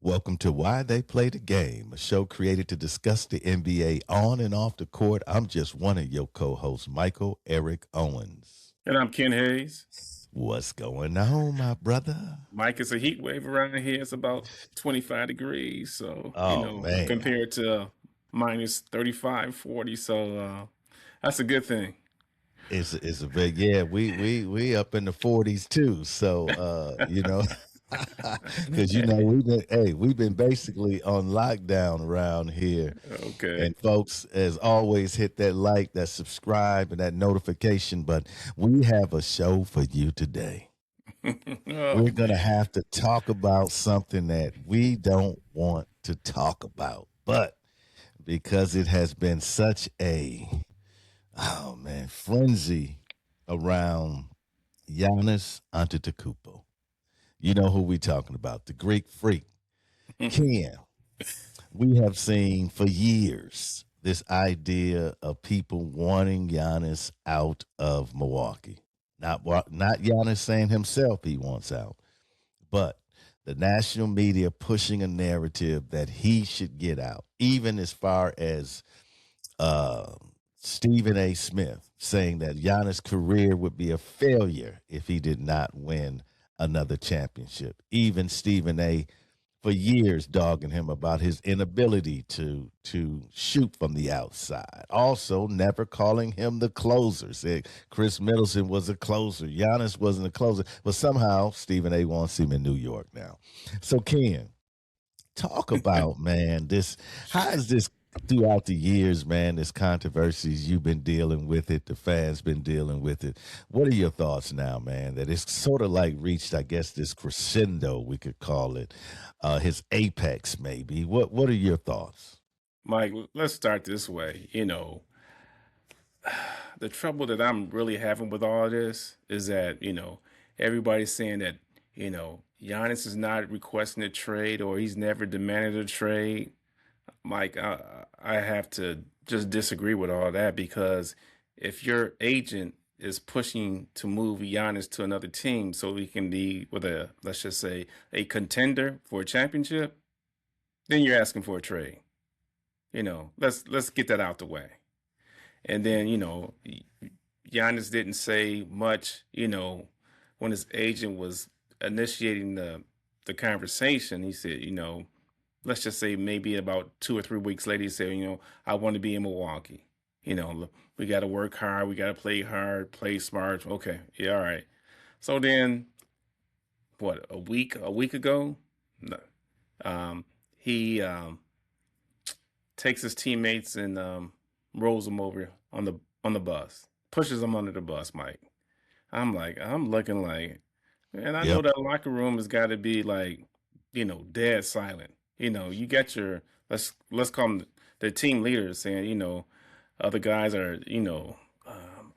Welcome to Why They Play the Game, a show created to discuss the NBA on and off the court. I'm just one of your co hosts, Michael Eric Owens. And I'm Ken Hayes. What's going on, my brother? Mike, it's a heat wave around here. It's about 25 degrees. So, Oh, man. compared to minus 35, 40. So, that's a good thing. It's a big we up in the 40s too. So because we've been basically on lockdown around here. Okay. And folks, as always, hit that like, that subscribe, and that notification. But we have a show for you today. Oh, We're going to man. have to talk about something that we don't want to talk about. But because it has been such frenzy around Giannis Antetokounmpo. You know who we talking about, the Greek freak. Ken, we have seen for years this idea of people wanting Giannis out of Milwaukee. Not Giannis saying himself he wants out, but the national media pushing a narrative that he should get out, even as far as uh, Stephen A. Smith saying that Giannis' career would be a failure if he did not win another championship. Even Stephen A. for years dogging him about his inability to shoot from the outside. Also, never calling him the closer. Said Chris Middleton was a closer. Giannis wasn't a closer. But somehow Stephen A. wants him in New York now. So Ken, talk about, man, this, how is this throughout the years, man, this controversies, you've been dealing with it, the fans been dealing with it. What are your thoughts now, man, that it's sort of like reached, I guess, this crescendo, we could call it, his apex maybe. What are your thoughts? Mike, let's start this way. The trouble that I'm really having with all this is that, everybody's saying that, Giannis is not requesting a trade or he's never demanded a trade. Mike, I have to just disagree with all that because if your agent is pushing to move Giannis to another team so he can be with let's just say, a contender for a championship, then you're asking for a trade. Let's get that out the way. And then, Giannis didn't say much, when his agent was initiating the conversation. He said, let's just say maybe about 2 or 3 weeks later, he said, I want to be in Milwaukee. We got to work hard. We got to play hard, play smart. Okay. Yeah. All right. So then what, a week ago, no, he takes his teammates and rolls them over on the bus, pushes them under the bus, Mike. I'm looking like, man, I know Yep. that locker room has got to be like, dead silent. You got your let's call them the team leaders saying, other guys are,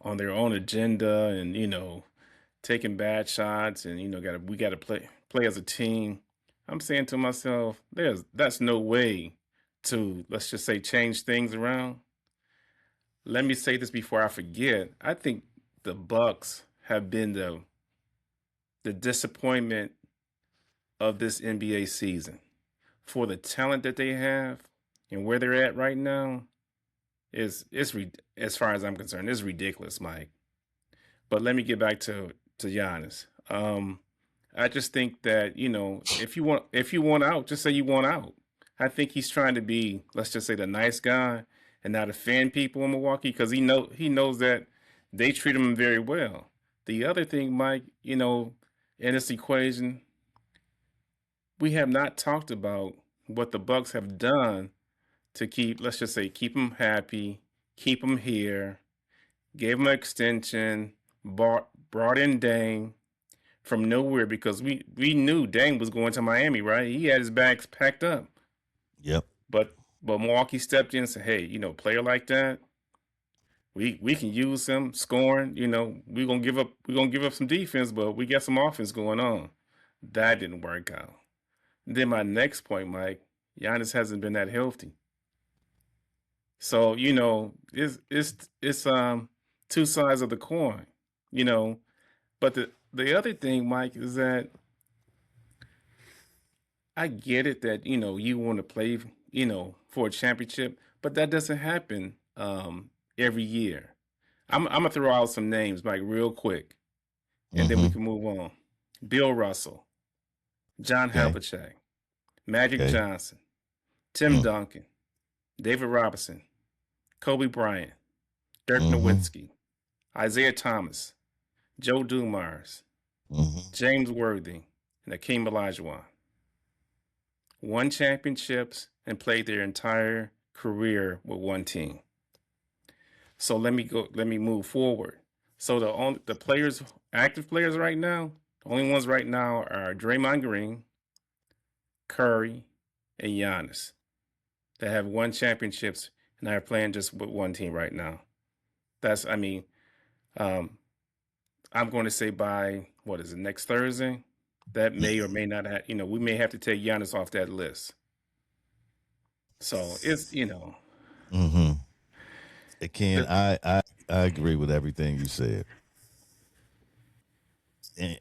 on their own agenda and taking bad shots and we got to play as a team. I'm saying to myself, that's no way to, let's just say, change things around. Let me say this before I forget. I think the Bucks have been the disappointment of this NBA season. For the talent that they have and where they're at right now, as far as I'm concerned, it's ridiculous, Mike. But let me get back to Giannis. I just think that if you want out, just say you want out. I think he's trying to be, let's just say, the nice guy and not offend people in Milwaukee because he knows that they treat him very well. The other thing, Mike, in this equation, we have not talked about what the Bucks have done to keep, let's just say, keep him happy, keep him here, gave him an extension, brought in Dame from nowhere because we knew Dame was going to Miami, right? He had his bags packed up, Yep. but Milwaukee stepped in and said, hey, player like that, we can use him scoring. We're gonna give up some defense, but we got some offense going on. That didn't work out. Then my next point, Mike, Giannis hasn't been that healthy. So, it's two sides of the coin, you know. But the other thing, Mike, is that I get it that you want to play for a championship, but that doesn't happen every year. I'm gonna throw out some names like real quick, and then we Mm-hmm. can move on. Bill Russell, John Okay. Havlicek, Magic Okay. Johnson, Tim Mm. Duncan, David Robinson, Kobe Bryant, Dirk Mm-hmm. Nowitzki, Isaiah Thomas, Joe Dumars, Mm-hmm. James Worthy, and Akeem Olajuwon. Won championships and played their entire career with one team. So let me move forward. So the players, active players right now, the only ones right now are Draymond Green, Curry, and Giannis that have won championships and are playing just with one team right now. That's I mean, um, I'm going to say by what is it, next Thursday? That may or may not have, we may have to take Giannis off that list. So it's. Mm-hmm. Ken, The, I agree with everything you said.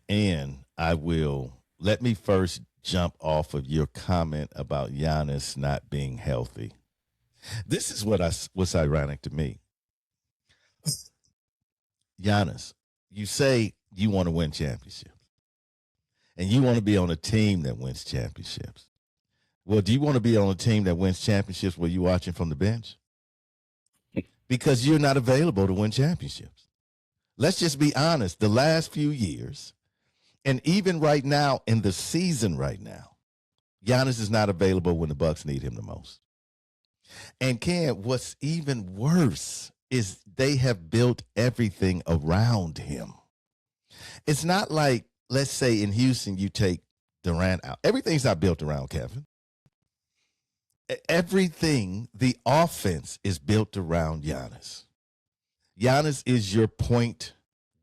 And I will let me first jump off of your comment about Giannis not being healthy. This is what's ironic to me. Giannis, you say you want to win championships and you want to be on a team that wins championships. Well, do you want to be on a team that wins championships where you're watching from the bench? Because you're not available to win championships. Let's just be honest. The last few years, and even right now in the season right now, Giannis is not available when the Bucks need him the most. And Ken, what's even worse is they have built everything around him. It's not like, let's say in Houston, you take Durant out. Everything's not built around Kevin. Everything, the offense is built around Giannis. Giannis is your point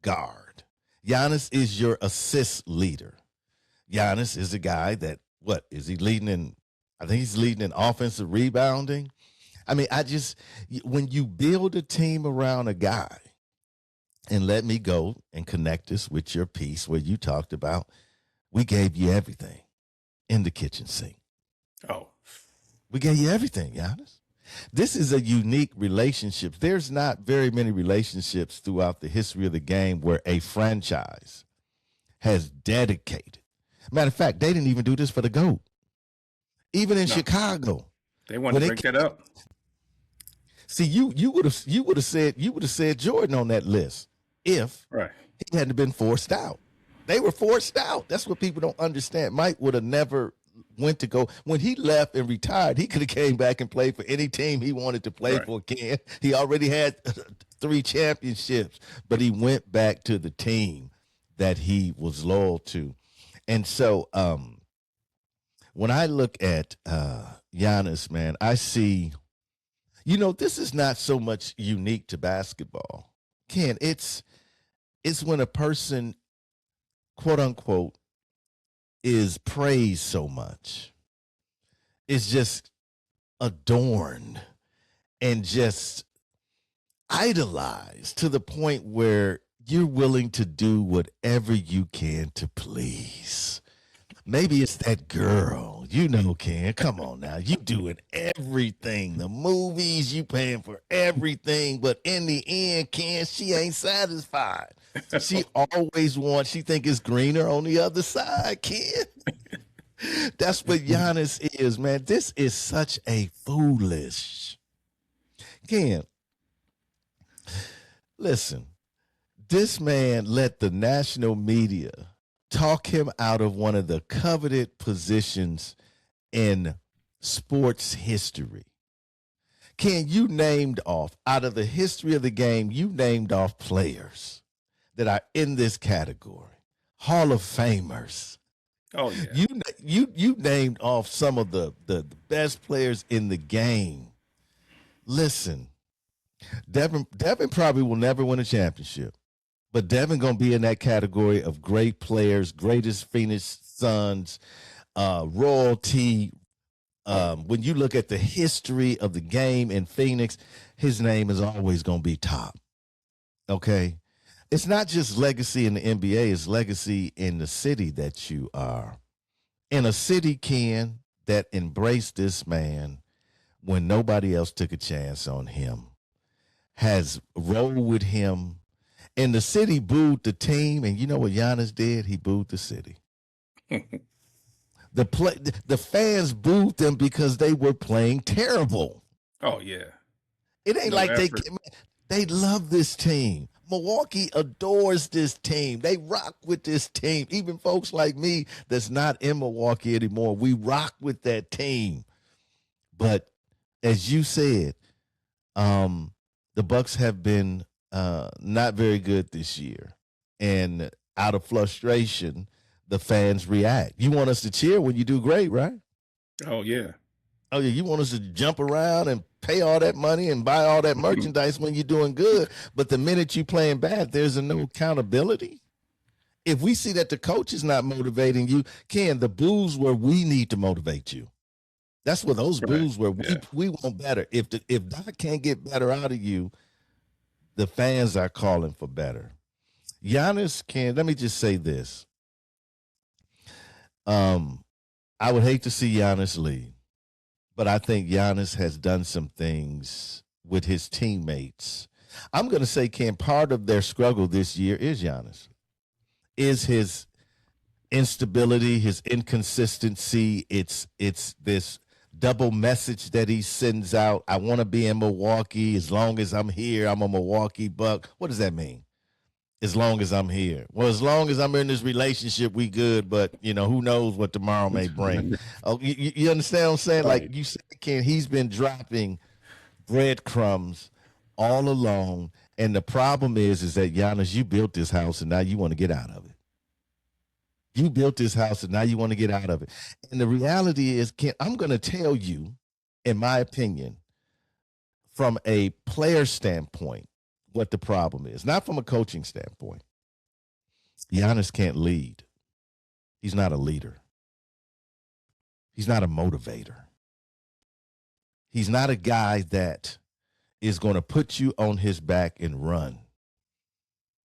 guard. Giannis is your assist leader. Giannis is a guy that, what is he leading in? I think he's leading in offensive rebounding. I mean, when you build a team around a guy, and let me go and connect this with your piece where you talked about we gave you everything in the kitchen sink. oh, We gave you everything, Giannis. This is a unique relationship. There's not very many relationships throughout the history of the game where a franchise has dedicated. Matter of fact, they didn't even do this for the GOAT. Even in no, Chicago, they wanted when to it break that up. see you would have said Jordan on that list if Right. he hadn't been forced out. They were forced out. That's what people don't understand. Mike would have never went to go when he left and retired. He could have came back and played for any team he wanted to play Right. for. Ken, he already had 3 championships, but he went back to the team that he was loyal to. And so, when I look at Giannis, man, I see. This is not so much unique to basketball. Ken, it's when a person, quote unquote, is praised so much. It's just adorned and just idolized to the point where you're willing to do whatever you can to please. Maybe it's that girl, Ken. Come on now. You doing everything. The movies, you paying for everything. But in the end, Ken, she ain't satisfied. She always wants, she think it's greener on the other side, Ken. That's what Giannis is, man. This is such a foolish. Ken, listen, this man let the national media talk him out of one of the coveted positions in sports history. Ken, you named off, out of the history of the game, you named off players that are in this category, Hall of Famers. Oh yeah. You named off some of the best players in the game. Listen, Devin probably will never win a championship, but Devin gonna be in that category of great players, greatest Phoenix Suns, royalty. Oh When you look at the history of the game in Phoenix, his name is always gonna be top. Okay, it's not just legacy in the NBA; it's legacy in the city that you are in a city, Ken, that embraced this man when nobody else took a chance on him, has rolled with him, and the city booed the team. And you know what Giannis did? He booed the city. The fans booed them because they were playing terrible. Oh yeah. It ain't No like effort. they love this team. Milwaukee adores this team. They rock with this team. Even folks like me that's not in Milwaukee anymore, we rock with that team. But as you said, the Bucks have been not very good this year, and out of frustration, the fans react. You want us to cheer when you do great, right? Oh yeah. Oh yeah, you want us to jump around and pay all that money and buy all that merchandise when you're doing good, but the minute you playing bad, there's no accountability. If we see that the coach is not motivating you, Ken, the boos where we need to motivate you. That's where those Right. boos where Yeah. we want better. If Doc can't get better out of you, the fans are calling for better. Giannis can. Let me just say this. I would hate to see Giannis leave, but I think Giannis has done some things with his teammates. I'm going to say, Ken, part of their struggle this year is Giannis, is his instability, his inconsistency. It's this double message that he sends out. I want to be in Milwaukee. As long as I'm here, I'm a Milwaukee Buck. What does that mean? As long as I'm here. Well, as long as I'm in this relationship, we good. But who knows what tomorrow may bring. Oh, you understand what I'm saying? Right. Like you said, Ken, he's been dropping breadcrumbs all along. And the problem is that Giannis, you built this house and now you want to get out of it. You built this house and now you want to get out of it. And the reality is, Ken, I'm going to tell you, in my opinion, from a player standpoint, what the problem is, not from a coaching standpoint. Giannis can't lead. He's not a leader. He's not a motivator. He's not a guy that is going to put you on his back and run.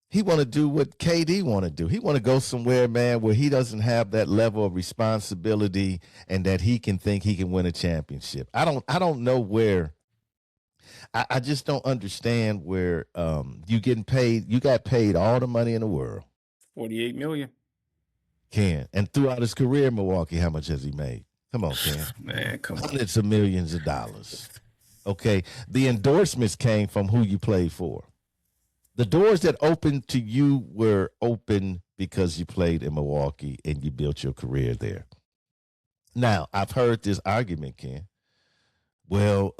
He want to do what KD want to do. He want to go somewhere, man, where he doesn't have that level of responsibility and that he can think he can win a championship. I don't know where. I just don't understand where you getting paid. You got paid all the money in the world. 48 million. Ken, and throughout his career in Milwaukee, how much has he made? Come on, Ken. Man, come on. Hundreds of millions of dollars. Okay, the endorsements came from who you played for. The doors that opened to you were open because you played in Milwaukee and you built your career there. Now, I've heard this argument, Ken. Well,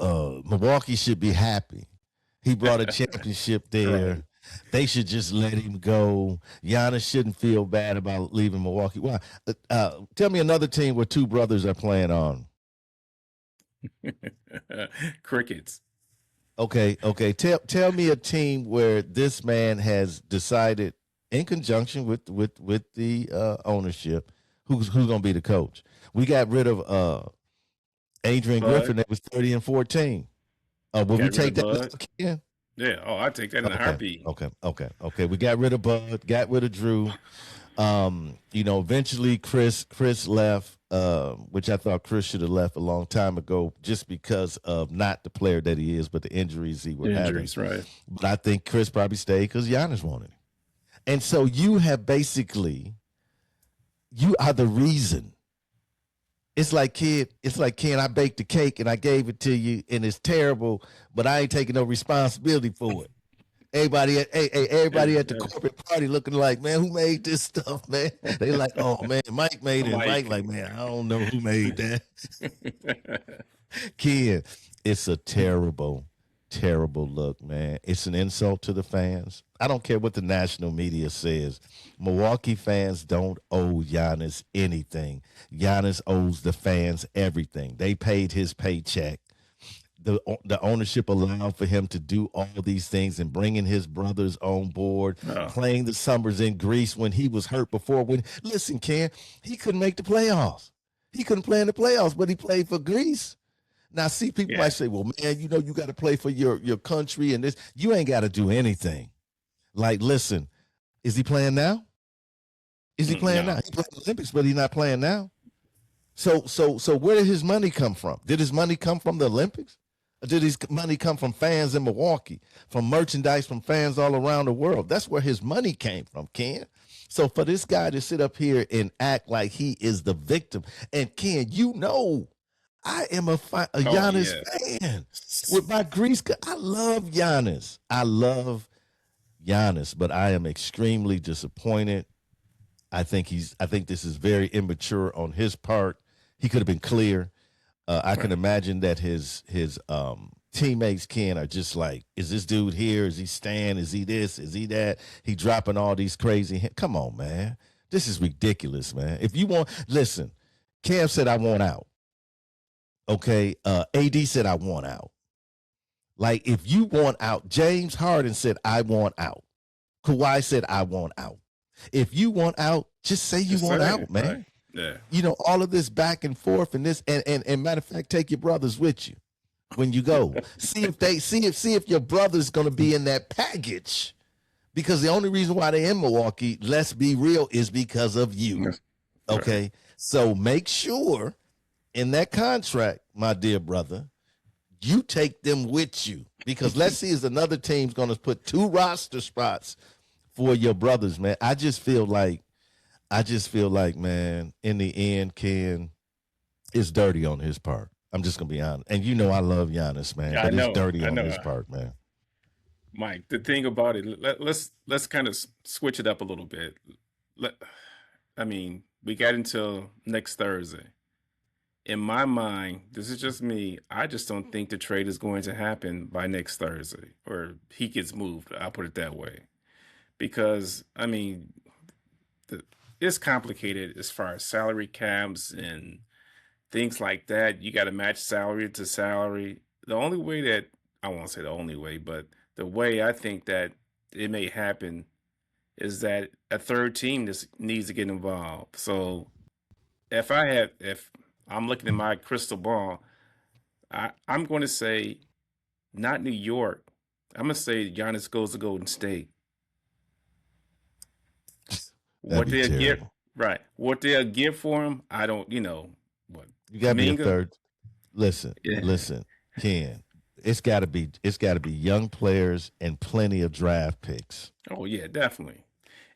Milwaukee should be happy. He brought a championship there. Right. They should just let him go. Giannis shouldn't feel bad about leaving Milwaukee. Why? Tell me another team where two brothers are playing on. Crickets. Okay. Tell me a team where this man has decided, in conjunction with the ownership, who's going to be the coach. We got rid of Adrian Bud. Griffin that was 30-14. Will we Got rid take of that Bud. again? Yeah. Oh, I take that in a heartbeat. Okay. We got rid of Bud, got rid of Drew. Eventually Chris left, which I thought Chris should have left a long time ago, just because of not the player that he is, but the injuries he was having. Right. But I think Chris probably stayed because Giannis wanted him. And so you are the reason. It's like, Ken, I baked the cake and I gave it to you and it's terrible, but I ain't taking no responsibility for it. Everybody at the corporate party looking like, man, who made this stuff, man? They like, oh, man, Mike made it. Mike like, man, I don't know who made that. Ken, it's a terrible, terrible look, man. It's an insult to the fans. I don't care what the national media says. Milwaukee fans don't owe Giannis anything. Giannis owes the fans everything. They paid his paycheck. The ownership allowed for him to do all these things and bringing his brothers on board, playing the summers in Greece when he was hurt before. Listen, Ken, he couldn't make the playoffs. He couldn't play in the playoffs, but he played for Greece. Now, see, people might say, well, man, you got to play for your country and this. You ain't got to do anything. Like, listen, is he playing now? Is he playing now? He played the Olympics, but he's not playing now. So where did his money come from? Did his money come from the Olympics? Or did his money come from fans in Milwaukee, from merchandise from fans all around the world? That's where his money came from, Ken. So for this guy to sit up here and act like he is the victim, and Ken, I am a Oh Giannis yeah. fan with my Greece. I love Giannis. I love Giannis, but I am extremely disappointed. I think this is very immature on his part. He could have been clear. I can Right. imagine that his teammates are just like, is this dude here? Is he Stan? Is he this? Is he that? He dropping all these crazy. Come on, man. This is ridiculous, man. If you want, listen. Cam said I want out. Okay. AD said I want out. Like if you want out, James Harden said I want out. Kawhi said I want out. If you want out, just say you Just want say it. out, Right. man. Yeah. All of this back and forth and this and matter of fact, take your brothers with you when you go. See if your brother's gonna be in that package. Because the only reason why they're in Milwaukee, let's be real, is because of you. Yes. Right. Okay. So make sure in that contract, my dear brother, you take them with you. Because let's see is another team's gonna put 2 roster spots for your brothers, man. I just feel like, man, in the end, Ken, it's dirty on his part. I'm just gonna be honest. And I love Giannis, man, Yeah, I but it's know. dirty I on know. his part, man. Mike, the thing about it, let's kind of switch it up a little bit. Let, I mean, we got until next Thursday. In my mind, this is just me. I just don't think the trade is going to happen by next Thursday, or he gets moved. I'll put it that way. Because I mean, the, it's complicated as far as salary caps and things like that. You got to match salary to salary. The only way that I won't say the only way, but the way I think that it may happen is that a third team just needs to get involved. So if I'm looking at my crystal ball, I'm going to say not New York. I'm going to say Giannis goes to Golden State. That'd What be they'll get, terrible. right? What they'll get for him, I don't. What You gotta be a Kaminga? third. Listen, Yeah. listen, Ken. It's gotta be young players and plenty of draft picks. Oh yeah, definitely.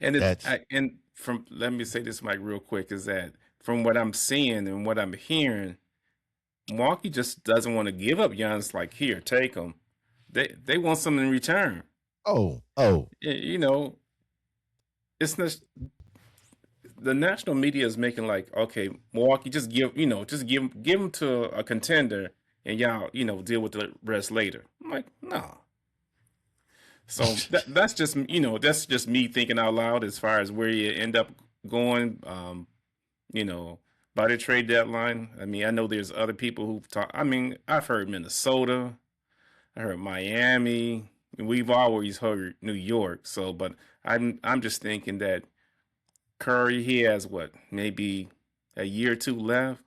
And That's and from let me say this, Mike, real quick, is that from what I'm seeing and what I'm hearing, Milwaukee just doesn't want to give up Giannis. Like, here, take him. They want something in return. oh, You know, it's not the national media is making like, okay, Milwaukee, just give him to a contender, and y'all, deal with the rest later. I'm like, no. So that's just me thinking out loud as far as where you end up going. You know, by the trade deadline. I mean, I know there's other people who've talked. I mean, I've heard Minnesota, I heard Miami. We've always heard New York. So, but I'm just thinking that Curry, he has what, maybe a year or two left.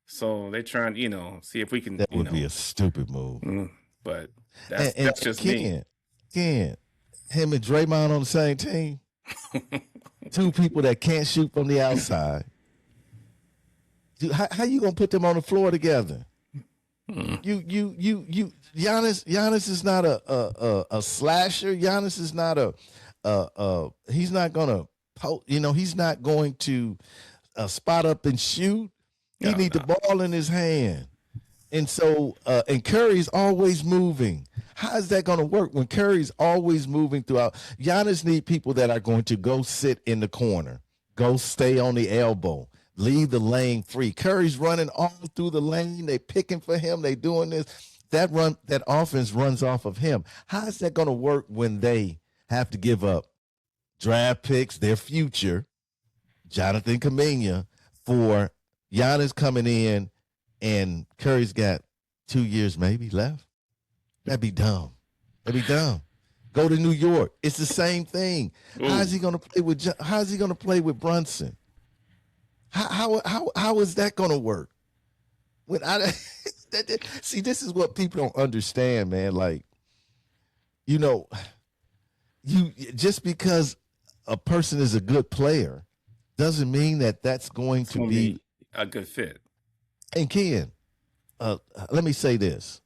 So they're trying, see if we can, that would be a stupid move. mm, but that's And that's just me. Ken, him and Draymond on the same team. 2 people that can't shoot from the outside. Dude, how you gonna put them on the floor together? Mm. Giannis is not a slasher. Giannis is not he's not gonna he's not going to spot up and shoot. He No, need the no. ball in his hand. And so and Curry's always moving. How is that going to work when Curry's always moving throughout? Giannis need people that are going to go sit in the corner, go stay on the elbow, leave the lane free. Curry's running all through the lane. They picking for him. They doing this. That offense runs off of him. How is that going to work when they have to give up draft picks, their future, Jonathan Kuminga, for Giannis coming in, and Curry's got 2 years maybe left? That'd be dumb. That'd be dumb. Go to New York. It's the same thing. How is Ooh. he going to play with? How is he going to play with Brunson? How is that going to work? When I see, this is what people don't understand, man. Like, you know, you just because a person is a good player doesn't mean that that's going It's to gonna be be a good fit. And Ken, let me say this: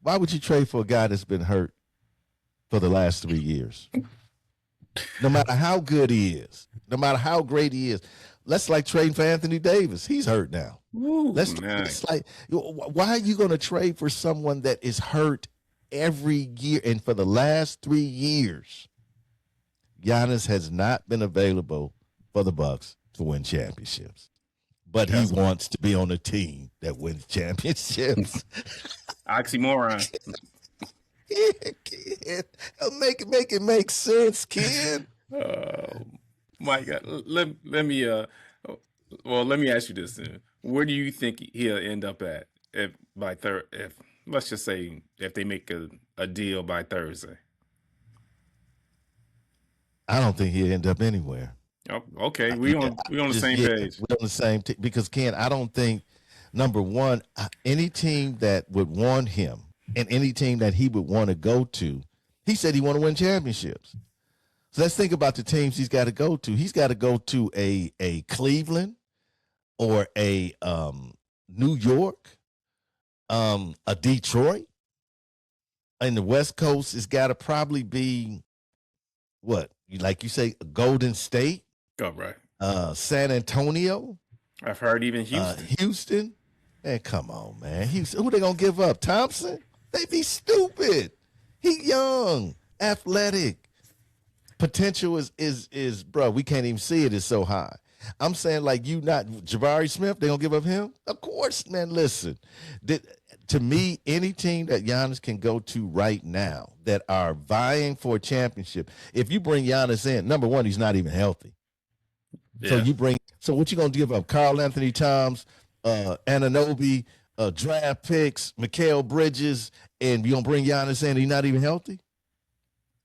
why would you trade for a guy that's been hurt for the last 3 years? No matter how good he is, no matter how great he is, let's like trading for Anthony Davis. He's hurt now. Ooh, Let's man. it's like, why are you going to trade for someone that is hurt every year? And for the last 3 years, Giannis has not been available for the Bucks to win championships. But he That's wants to be on a team that wins championships. oxymoron. Kid, make it make sense, kid. Uh, My God, let me well, let me ask you this then. Where do you think he'll end up at if by third if let's just say if they make a deal by Thursday? I don't think he'll end up anywhere. Oh, okay, Yeah, we on the just same yeah, page. we're on the same because Ken, I don't think number one, any team that would want him and any team that he would want to go to, he said he want to win championships. So let's think about the teams he's got to go to. He's got to go to a Cleveland or a New York, a Detroit. In the West Coast, it's got to probably be what like you say, Golden State, Oh, right. San Antonio, I've heard even Houston. Houston. Man, come on, man. Houston, who they gonna give up? Thompson? They be stupid. He young, athletic. Potential is bro. We can't even see it. It's so high. I'm saying like you not Jabari Smith. They gonna give up him? Of course, man. Listen, to me, any team that Giannis can go to right now that are vying for a championship. If you bring Giannis in, number one, he's not even healthy. So Yeah. so what you gonna give up? Carl Anthony Towns, Ananobi, draft picks, Mikal Bridges, and you gonna bring Giannis in? He's not even healthy.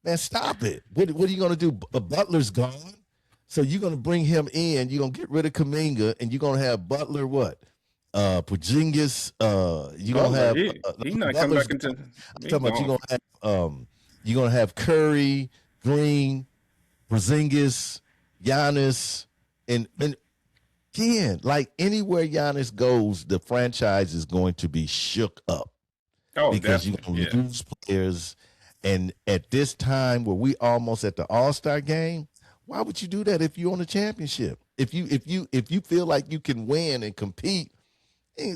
Man, stop it. What are you gonna do? Butler's gone, so you're gonna bring him in. You're gonna get rid of Kaminga, and you're gonna have Butler. What? Porzingis. You're gonna Butler, have he not coming Butler's back gone. into I'm he talking about gone. you're gonna have Curry, Green, Porzingis, Giannis, and again, like anywhere Giannis goes, the franchise is going to be shook up Oh, because you're definitely. going to Yeah. lose players. And at this time where we almost at the All-Star game, why would you do that if you're on a championship? If you feel like you can win and compete,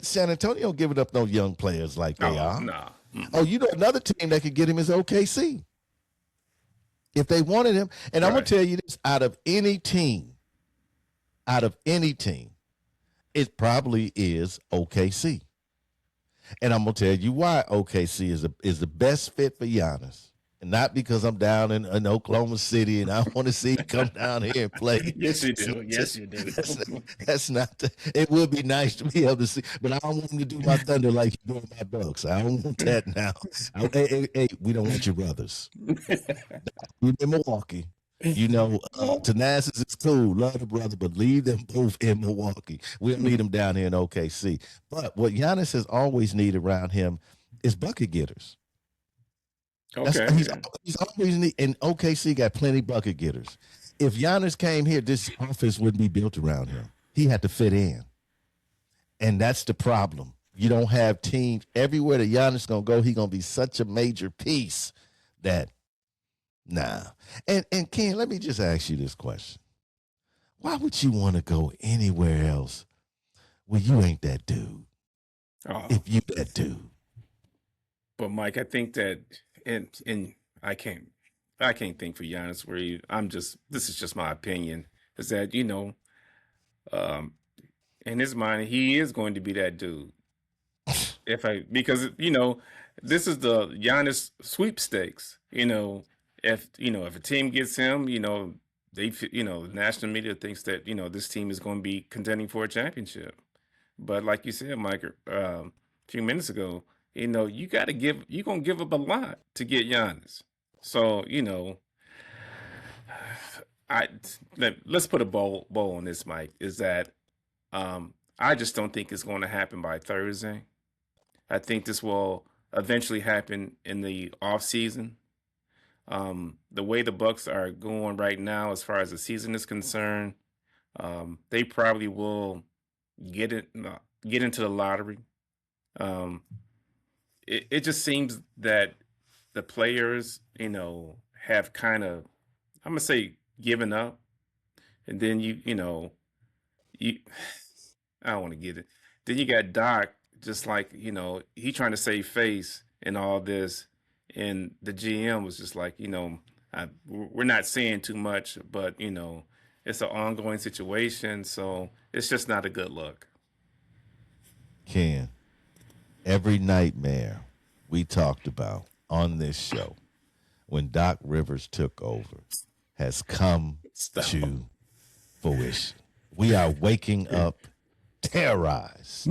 San Antonio giving up no young players like they Oh, are. nah. Oh, Mm-mm. you know another team that could get him is OKC if they wanted him. And I'm gonna Right. tell you this: out of any team, it probably is OKC. And I'm gonna tell you why OKC is the best fit for Giannis. And not because I'm down in Oklahoma City and I want to see him come down here and play. Yes, you It's not do. Yes, just you do. that's not it would be nice to be able to see, but I don't want him to do my Thunder like he's doing my Bucks. I don't want that now. Hey, we don't want your brothers. We're in Milwaukee. Thanasis is cool, love the brother, but leave them both in Milwaukee. We don't need them down here in OKC. But what Giannis has always needed around him is bucket getters. That's Okay. Yeah. he's always need, and OKC got plenty bucket getters. If Giannis came here, this offense wouldn't be built around him. He had to fit in, and that's the problem. You don't have teams everywhere that Giannis gonna go. He gonna be such a major piece that nah. And Ken, let me just ask you this question: why would you want to go anywhere else when you ain't that dude? Oh, If you that dude, but Mike, I think that and I can't think for Giannis where I'm just this is just my opinion is that um in his mind he is going to be that dude if I because this is the Giannis sweepstakes. If a team gets him, the national media thinks that this team is going to be contending for a championship. But like you said, Mike, a few minutes ago, you're gonna give up a lot to get Giannis. So I let's put a bow on this, Mike. Is that I just don't think it's going to happen by Thursday. I think this will eventually happen in the off season. The way the Bucks are going right now, as far as the season is concerned, they probably will get it get into the lottery. Um, it just seems that the players, have kind of, I'm gonna say, given up, and then you I don't want to get it. Then you got Doc, just like, he trying to save face and all this. And the GM was just like, we're not saying too much, but, it's an ongoing situation. So it's just not a good look. Ken, every nightmare we talked about on this show when Doc Rivers took over has come Stop. to fruition. We are waking up terrorized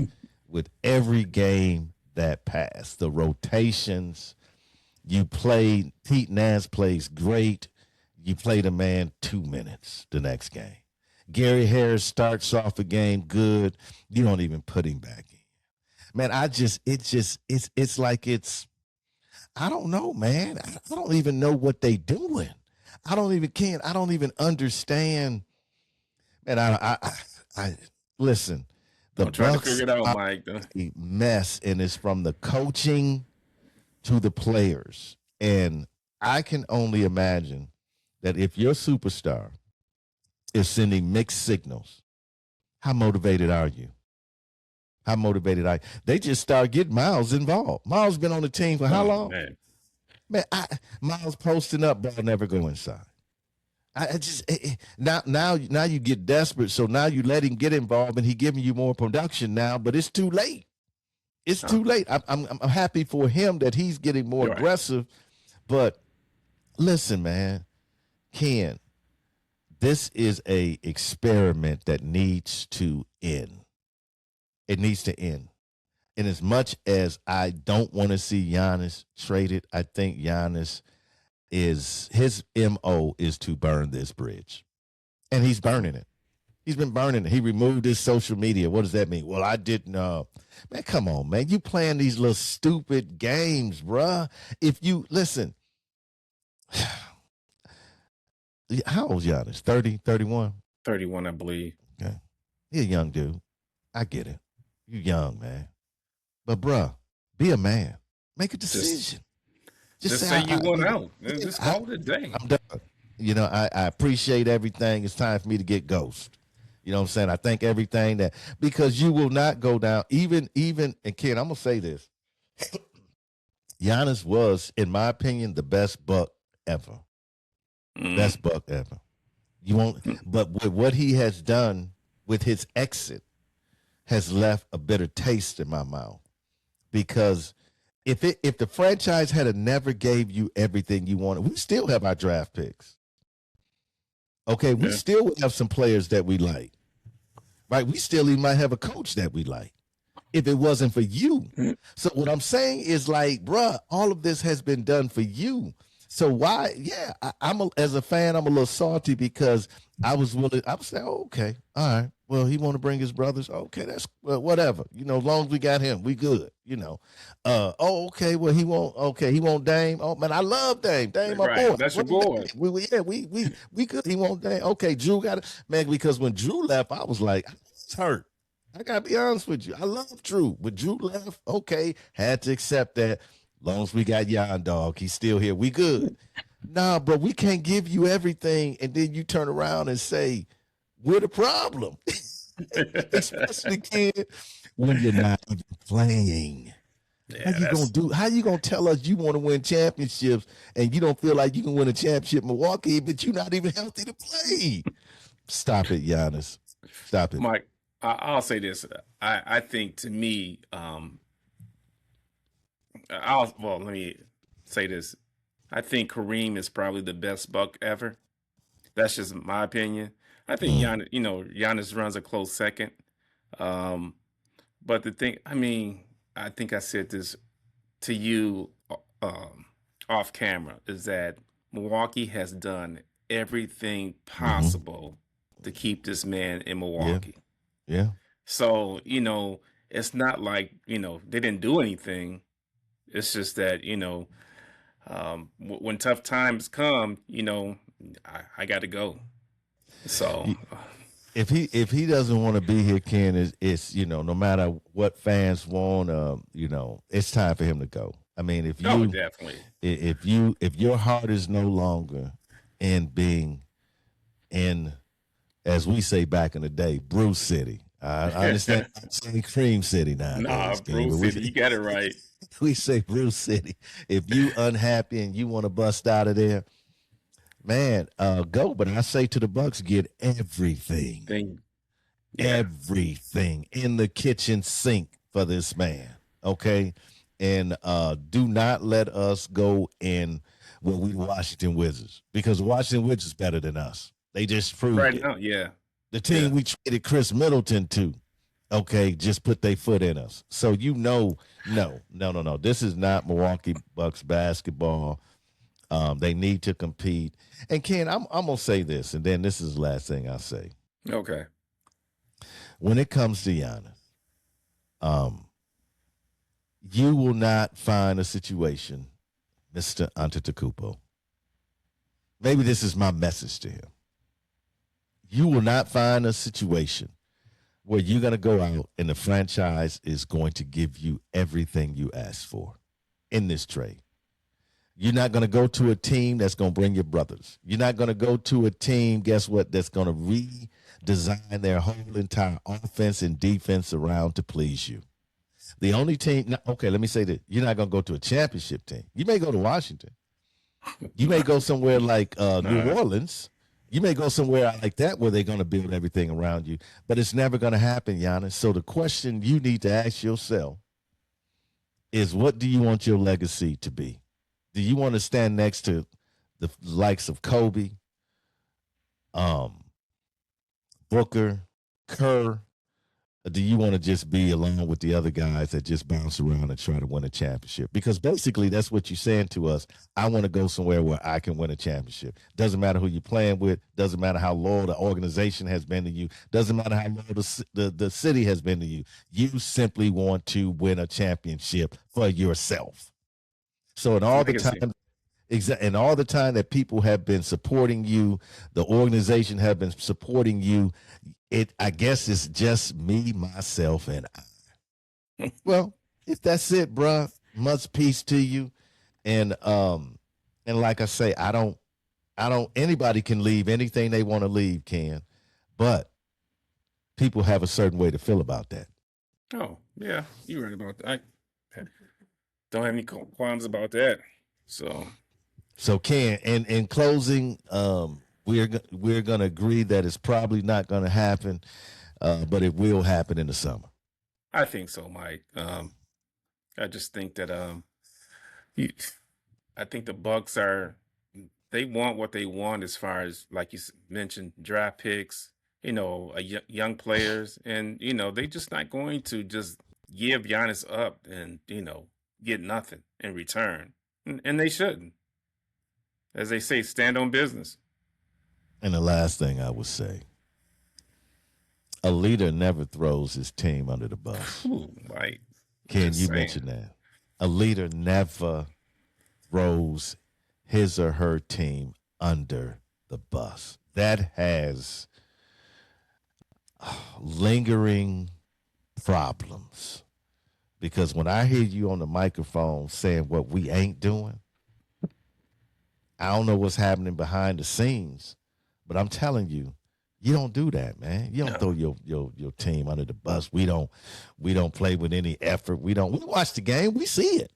with every game that passed. The rotations, you played, Pete Nance plays great. You played a man 2 minutes the next game. Gary Harris starts off a game good. You don't even put him back in. Man, it's like I don't know, man. I don't even know what they doing. I don't even understand. Man, I listen. The I'm trying to Bucks figure it out, are Mike. a mess, and it's from the coaching to the players. And I can only imagine that if your superstar is sending mixed signals, how motivated are you? How motivated are you? They just start getting Miles involved. Miles been on the team for how Oh, long? man. Man, Miles posting up, ball never go inside. I just now you get desperate, so now you let him get involved, and he giving you more production now, but it's too late. It's Oh, too late. I'm happy for him that he's getting more you're right. aggressive, but listen, man, Ken, this is a experiment that needs to end. It needs to end. And as much as I don't want to see Giannis traded, I think Giannis is his MO is to burn this bridge. And he's burning it. He's been burning it. He removed his social media. What does that mean? Well, I didn't man, come on, man. You playing these little stupid games, bruh. If you listen, how old is Giannis? 30, 31? 31, I believe. Okay. He a young dude. I get it. You young, man. But bruh, be a man. Make a decision. Just say you want out. Just call it a day. I'm done. I appreciate everything. It's time for me to get ghost. You know what I'm saying? I think everything that because you will not go down. Even and Ken, I'm gonna say this. Giannis was, in my opinion, the best Buck ever. Best Buck ever. You won't, but with what he has done with his exit has left a bitter taste in my mouth. Because if the franchise had never gave you everything you wanted, we still have our draft picks. Okay, we still would have some players that we like. Right? We still even might have a coach that we like if it wasn't for you. So what I'm saying is like, bruh, all of this has been done for you. So why? Yeah, as a fan, I'm a little salty because I was willing. I was saying, oh, okay, all right. Well, he want to bring his brothers. Okay, that's whatever. As long as we got him, we good. Oh, okay. Well, he won't. Okay, he won't Dame. Oh man, I love Dame. Dame, my Right. boy. That's your boy. We could. He won't Dame. Okay, Drew got it, man. Because when Drew left, I was like, it's hurt. I gotta be honest with you. I love Drew, but Drew left. Okay, had to accept that. Long as we got Yon Dog, he's still here. We good. Nah, bro, we can't give you everything, and then you turn around and say we're the problem. Especially kid when you're not even playing. Yeah, How you gonna tell us you want to win championships and you don't feel like you can win a championship in Milwaukee, but you're not even healthy to play? Stop it, Giannis. Stop it. Mike, I'll say this. I think to me, let me say this. I think Kareem is probably the best Buck ever. That's just my opinion. I think Giannis runs a close second. Um, but the thing, I think I said this to you off camera, is that Milwaukee has done everything possible to keep this man in Milwaukee. Yeah. So, it's not like, they didn't do anything. It's just that, when tough times come, I got to go. So, if he doesn't want to be here, Ken, it's no matter what fans want, it's time for him to go. I mean, Oh, definitely. if your heart is no longer in being in, as we say back in the day, Bruce City. I understand saying Cream City Nah, nowadays, Ken, but Bruce City, you got it right. we say Bruce City. If you unhappy and you want to bust out of there, man, go. But I say to the Bucks, get everything, Thing, yeah, everything in the kitchen sink for this man. Okay. And do not let us go in where we the Washington Wizards, because the Washington Wizards is better than us. They just proved right it. now, yeah, The yeah. team we traded Chris Middleton to, okay, just put their foot in us. So no. This is not Milwaukee Bucks basketball. They need to compete. And Ken, I'm gonna say this, and then this is the last thing I say. Okay, When it comes to Giannis, um, you will not find a situation, Mr. Antetokounmpo. Maybe this is my message to him. You will not find a situation where you're going to go out and the franchise is going to give you everything you asked for in this trade. You're not going to go to a team that's going to bring your brothers. You're not going to go to a team, guess what, that's going to redesign their whole entire offense and defense around to please you. The only team, okay, let me say that you're not going to go to a championship team. You may go to Washington. You may go somewhere like New nah, Orleans. You may go somewhere like that where they're going to build everything around you, but it's never going to happen, Giannis. So the question you need to ask yourself is, what do you want your legacy to be? Do you want to stand next to the likes of Kobe, um, Booker, Kerr? Or do you want to just be along with the other guys that just bounce around and try to win a championship? Because basically that's what you're saying to us. I want to go somewhere where I can win a championship. Doesn't matter who you're playing with. Doesn't matter how loyal the organization has been to you. Doesn't matter how loyal the city has been to you. You simply want to win a championship for yourself. So in all the legacy. time and all the time that people have been supporting you, the organization have been supporting you, I guess it's just me, myself, and I. Well, if that's it, bruh, much peace to you. And like I say, I don't anybody can leave anything they want to leave, Ken. But people have a certain way to feel about that. Oh, yeah, you're right about that. I don't have any qualms about that. So, So Ken, in closing, we're gonna agree that it's probably not gonna happen, but it will happen in the summer. I think so, Mike. I just think that you, I think the Bucks are they want what they want as far as like you mentioned draft picks, young players, and they just not going to just give Giannis up and get nothing in return, and they shouldn't, as they say, stand on business. And the last thing I would say, a leader never throws his team under the bus. Ooh, Mike, Ken, just you saying. mentioned that. A leader never throws his or her team under the bus. That has lingering problems. Because when I hear you on the microphone saying what we ain't doing, I don't know what's happening behind the scenes, but I'm telling you, you don't do that, man. You don't No, throw your team under the bus. We don't play with any effort. We watch the game, we see it.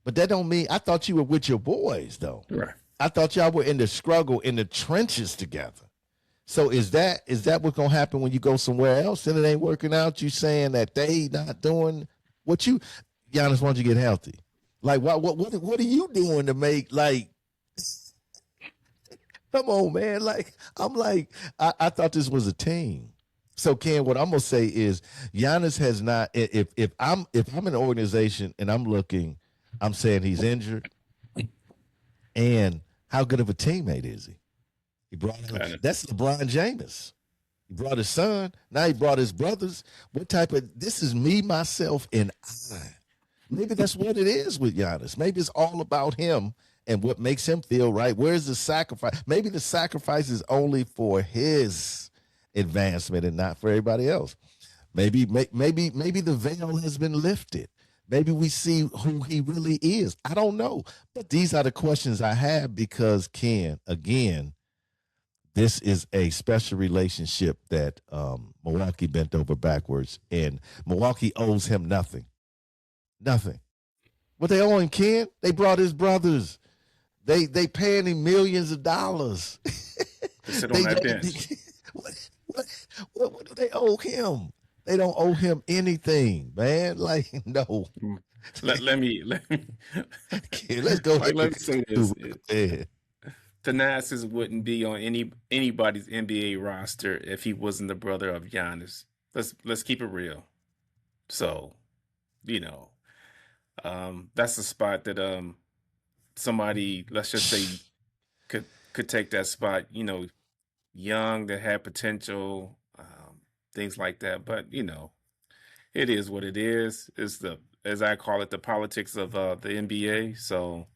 But that don't mean I thought you were with your boys though. right. I thought y'all were in the struggle in the trenches together. So is that what's gonna happen when you go somewhere else and it ain't working out? You saying that they not doing what you Giannis, why don't you get healthy? Like what are you doing to make like come on, man. Like I'm like, I thought this was a team. So Ken, what I'm gonna say is Giannis has not if I'm an organization and I'm looking, I'm saying he's injured, and how good of a teammate is he? He brought And that's LeBron James. He brought his son. Now he brought his brothers. What type of this is me, myself, and I. Maybe that's what it is with Giannis. Maybe it's all about him and what makes him feel right. Where's the sacrifice? Maybe the sacrifice is only for his advancement and not for everybody else. Maybe the veil has been lifted. Maybe we see who he really is. I don't know. But these are the questions I have because Ken, again, this is a special relationship that Milwaukee bent over backwards, and Milwaukee owes him nothing. Nothing. What they owe him, Ken? They brought his brothers. They paying him millions of dollars. To sit on they that don't. bench. What, what do they owe him? They don't owe him anything, man. Like, no. Mm. Let me Okay, let's go like ahead. let me say this. Yeah. Thanasis wouldn't be on anybody's NBA roster if he wasn't the brother of Giannis. Let's keep it real. So, you know, that's a spot that somebody, let's just say, could take that spot, young that had potential, things like that. But, it is what it is. It's the, as I call it, the politics of the NBA. So,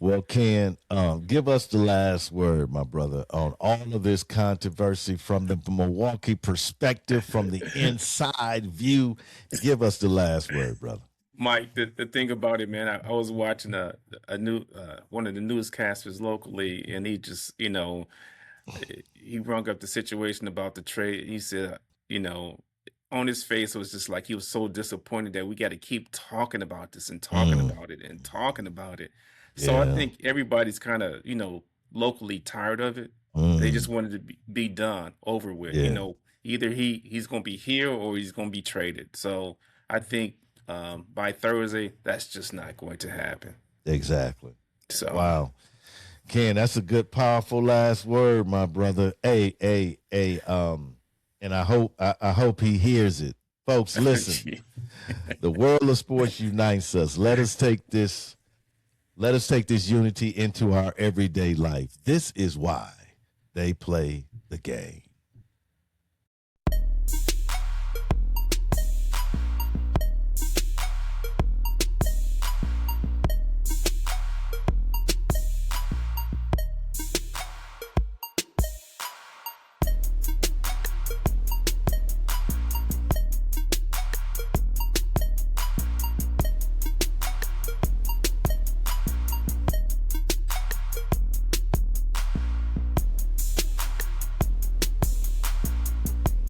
Well, Ken, give us the last word, my brother, on all of this controversy from the Milwaukee perspective, from the inside view. Give us the last word, brother. Mike, the thing about it, man, I was watching a new one of the newscasters locally, and he just, he rung up the situation about the trade. He said, you know, on his face, it was just like he was so disappointed that we got to keep talking about this and talking Mm, about it and talking about it. So I yeah. think everybody's kind of, locally tired of it. They just Mm, wanted to be done, over with. yeah. Either he's going to be here or he's going to be traded. So I think by Thursday, that's just not going to happen. Exactly. So Wow. Ken, that's a good, powerful last word, my brother. Hey. And I hope he hears it. Folks, listen. The world of sports unites us. Let us take this unity into our everyday life. This is why they play the game.